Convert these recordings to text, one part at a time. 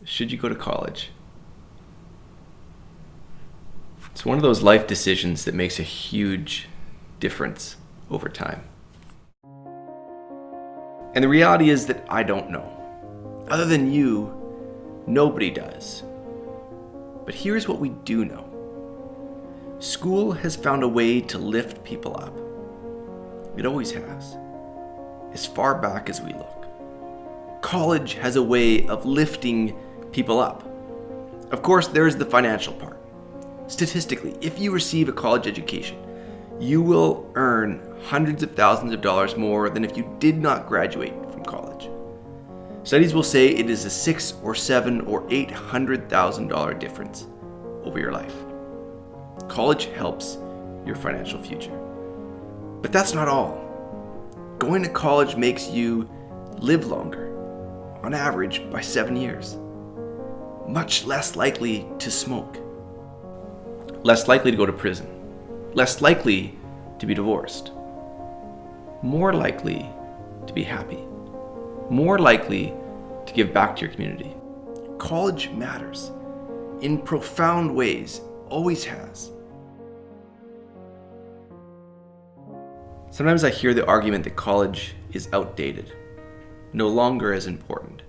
should you go to college? It's one of those life decisions that makes a huge difference over time. And the reality is that I don't know. Other than you, nobody does. But here's what we do know. School has found a way to lift people up. It always has, as far back as we look. College has a way of lifting people up. Of course, there's the financial part. Statistically, if you receive a college education, you will earn hundreds of thousands of dollars more than if you did not graduate from college. Studies will say it is a $600,000 or $700,000 or $800,000 difference over your life. College helps your financial future. But that's not all. Going to college makes you live longer, on average by 7 years. Much less likely to smoke. Less likely to go to prison. Less likely to be divorced. More likely to be happy. More likely to give back to your community. College matters in profound ways, always has. Sometimes I hear the argument that college is outdated, no longer as important.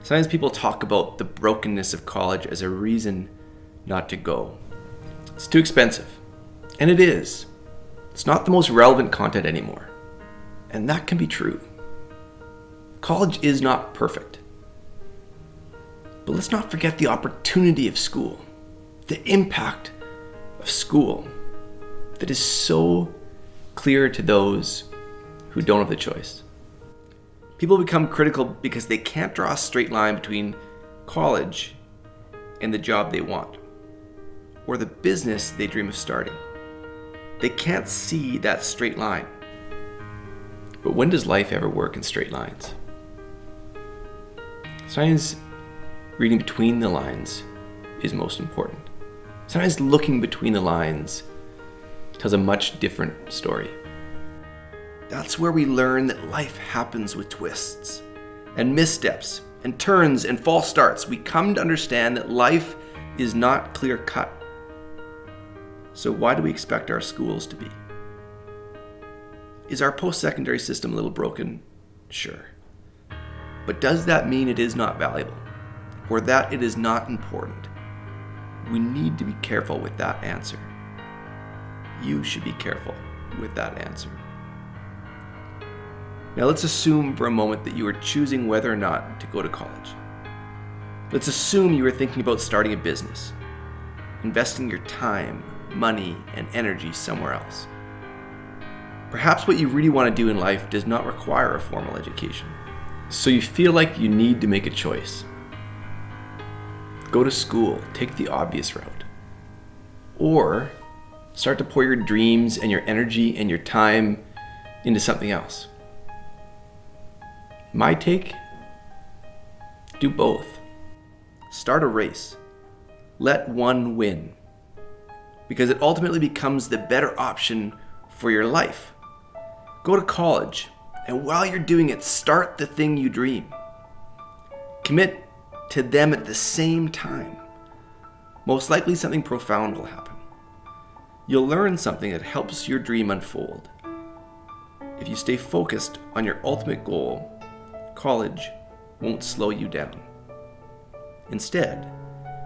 Sometimes people talk about the brokenness of college as a reason not to go. It's too expensive. And it is. It's not the most relevant content anymore. And that can be true. College is not perfect. But let's not forget the opportunity of school, the impact of school that is so clear to those who don't have the choice. People become critical because they can't draw a straight line between college and the job they want, or the business they dream of starting. They can't see that straight line. But when does life ever work in straight lines? Sometimes reading between the lines is most important. Sometimes looking between the lines tells a much different story. That's where we learn that life happens with twists and missteps and turns and false starts. We come to understand that life is not clear-cut. So why do we expect our schools to be? Is our post-secondary system a little broken? Sure. But does that mean it is not valuable? Or that it is not important? We need to be careful with that answer. You should be careful with that answer. Now let's assume for a moment that you are choosing whether or not to go to college. Let's assume you are thinking about starting a business, investing your time, money, and energy somewhere else. Perhaps what you really want to do in life does not require a formal education. So you feel like you need to make a choice. Go to school, take the obvious route. Or start to pour your dreams and your energy and your time into something else. My take? Do both. Start a race. Let one win. Because it ultimately becomes the better option for your life. Go to college, and while you're doing it, start the thing you dream. Commit to them at the same time. Most likely something profound will happen. You'll learn something that helps your dream unfold. If you stay focused on your ultimate goal, college won't slow you down. Instead,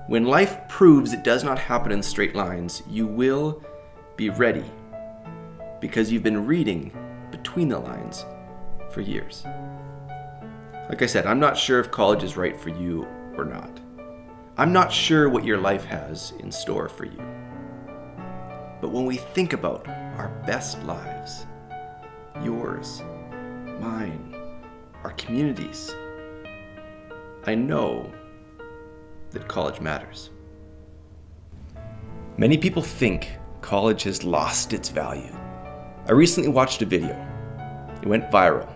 when life proves it does not happen in straight lines, you will be ready because you've been reading between the lines for years. Like I said, I'm not sure if college is right for you or not. I'm not sure what your life has in store for you. But when we think about our best lives, yours, mine, our communities, I know that college matters. Many people think college has lost its value. I recently watched a video. It went viral,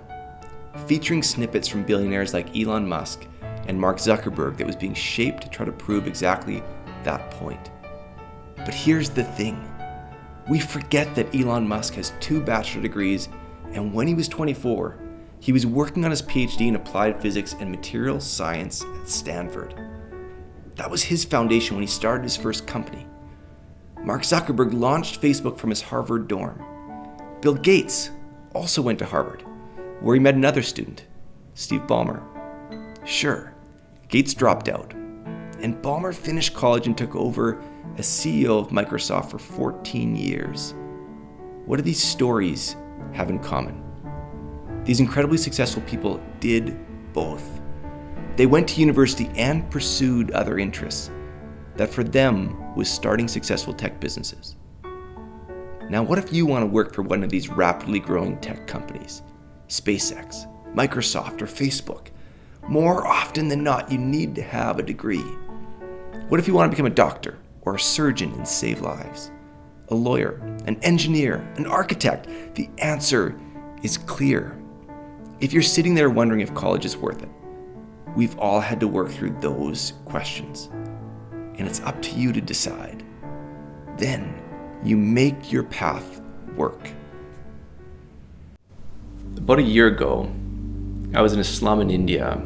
featuring snippets from billionaires like Elon Musk and Mark Zuckerberg that was being shaped to try to prove exactly that point. But here's the thing. We forget that Elon Musk has 2 bachelor degrees, and when he was 24, He was working on his PhD in applied physics and material science at Stanford. That was his foundation when he started his first company. Mark Zuckerberg launched Facebook from his Harvard dorm. Bill Gates also went to Harvard, where he met another student, Steve Ballmer. Sure, Gates dropped out, and Ballmer finished college and took over as CEO of Microsoft for 14 years. What do these stories have in common? These incredibly successful people did both. They went to university and pursued other interests that for them was starting successful tech businesses. Now, what if you want to work for one of these rapidly growing tech companies? SpaceX, Microsoft, or Facebook? More often than not, you need to have a degree. What if you want to become a doctor or a surgeon and save lives? A lawyer, an engineer, an architect? The answer is clear. If you're sitting there wondering if college is worth it, we've all had to work through those questions. And it's up to you to decide. Then you make your path work. About a year ago, I was in a slum in India,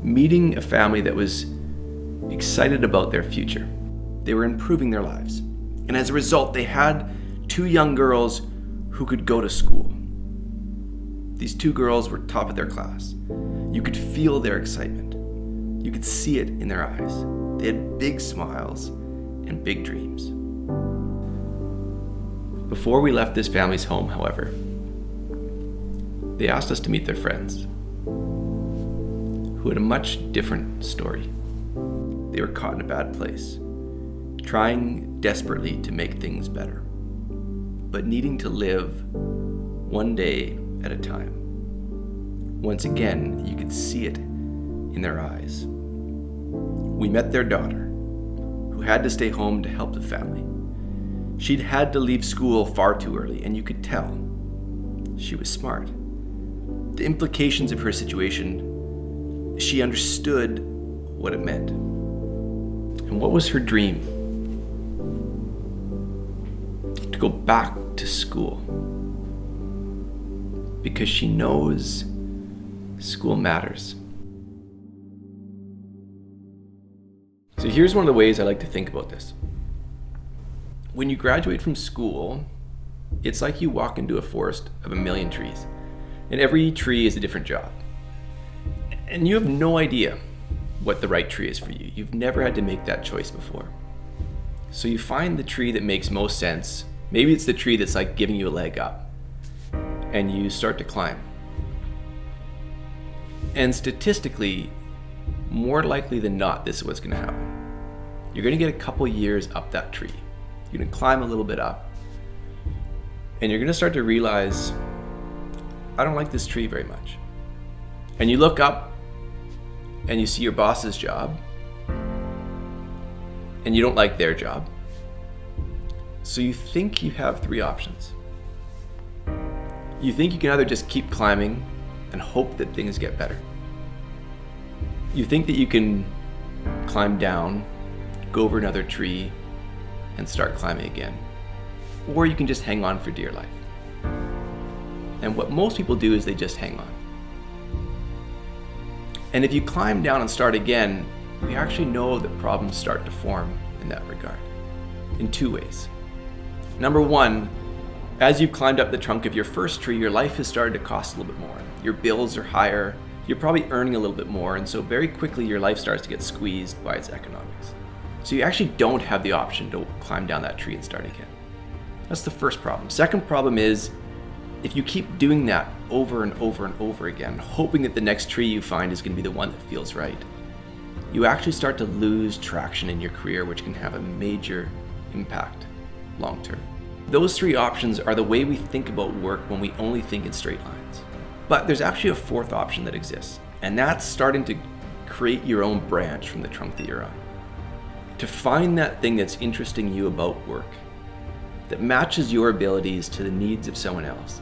meeting a family that was excited about their future. They were improving their lives. And as a result, they had 2 young girls who could go to school. These 2 girls were top of their class. You could feel their excitement. You could see it in their eyes. They had big smiles and big dreams. Before we left this family's home, however, they asked us to meet their friends, who had a much different story. They were caught in a bad place, trying desperately to make things better, but needing to live one day at a time. Once again, you could see it in their eyes. We met their daughter, who had to stay home to help the family. She'd had to leave school far too early, and you could tell she was smart. The implications of her situation, she understood what it meant. And what was her dream? To go back to school. Because she knows school matters. So here's one of the ways I like to think about this. When you graduate from school, it's like you walk into a forest of a million trees, and every tree is a different job. And you have no idea what the right tree is for you. You've never had to make that choice before. So you find the tree that makes most sense. Maybe it's the tree that's like giving you a leg up, and you start to climb. And statistically, more likely than not, this is what's going to happen. You're going to get a couple years up that tree. You're going to climb a little bit up, and you're going to start to realize, I don't like this tree very much. And you look up and you see your boss's job, and you don't like their job. So you think you have 3 options. You think you can either just keep climbing and hope that things get better. You think that you can climb down, go over another tree, and start climbing again. Or you can just hang on for dear life. And what most people do is they just hang on. And if you climb down and start again, we actually know that problems start to form in that regard, in 2 ways. Number 1, as you've climbed up the trunk of your first tree, your life has started to cost a little bit more. Your bills are higher, you're probably earning a little bit more, and so very quickly your life starts to get squeezed by its economics. So you actually don't have the option to climb down that tree and start again. That's the first problem. Second problem is, if you keep doing that over and over and over again, hoping that the next tree you find is going to be the one that feels right, you actually start to lose traction in your career, which can have a major impact long term. Those 3 options are the way we think about work when we only think in straight lines. But there's actually a 4th option that exists, and that's starting to create your own branch from the trunk that you're on. To find that thing that's interesting you about work, that matches your abilities to the needs of someone else,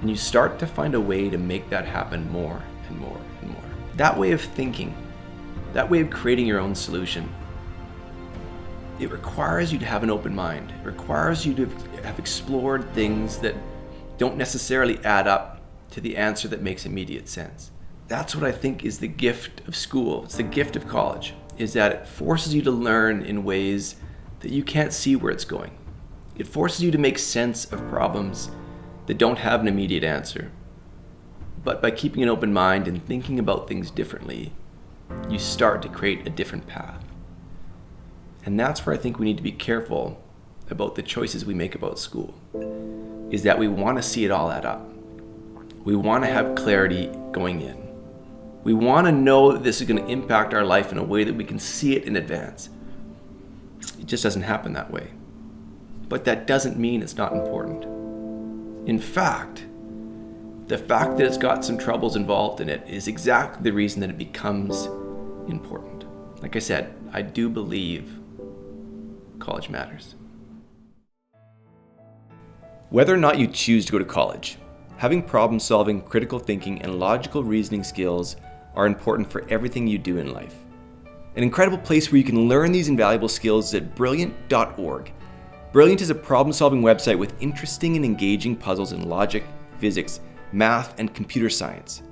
and you start to find a way to make that happen more and more and more. That way of thinking, that way of creating your own solution, it requires you to have an open mind. It requires you to have explored things that don't necessarily add up to the answer that makes immediate sense. That's what I think is the gift of school. It's the gift of college, is that it forces you to learn in ways that you can't see where it's going. It forces you to make sense of problems that don't have an immediate answer. But by keeping an open mind and thinking about things differently, you start to create a different path. And that's where I think we need to be careful about the choices we make about school, is that we want to see it all add up. We want to have clarity going in. We want to know that this is going to impact our life in a way that we can see it in advance. It just doesn't happen that way. But that doesn't mean it's not important. In fact, the fact that it's got some troubles involved in it is exactly the reason that it becomes important. Like I said, I do believe college matters. Whether or not you choose to go to college, having problem solving, critical thinking, and logical reasoning skills are important for everything you do in life. An incredible place where you can learn these invaluable skills is at Brilliant.Org. Brilliant is a problem-solving website with interesting and engaging puzzles in logic, physics, math, and computer science.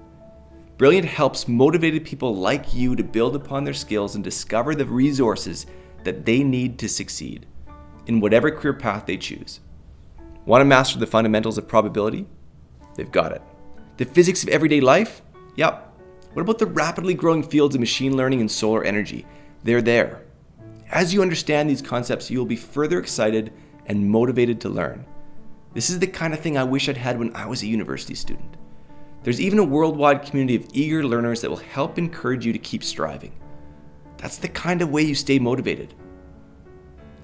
Brilliant helps motivated people like you to build upon their skills and discover the resources that they need to succeed in whatever career path they choose. Want to master the fundamentals of probability? They've got it. The physics of everyday life? Yep. What about the rapidly growing fields of machine learning and solar energy? They're there. As you understand these concepts, you will be further excited and motivated to learn. This is the kind of thing I wish I'd had when I was a university student. There's even a worldwide community of eager learners that will help encourage you to keep striving. That's the kind of way you stay motivated.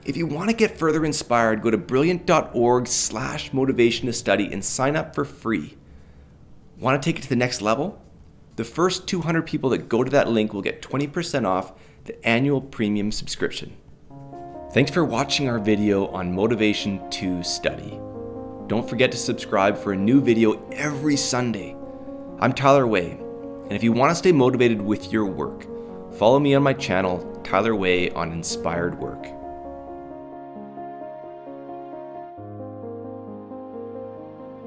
If you want to get further inspired, go to brilliant.org/motivation to study and sign up for free. Want to take it to the next level? The first 200 people that go to that link will get 20% off the annual premium subscription. Thanks for watching our video on motivation to study. Don't forget to subscribe for a new video every Sunday. I'm Tyler Waye, and if you want to stay motivated with your work, follow me on my channel, Tyler Waye on Inspired Work.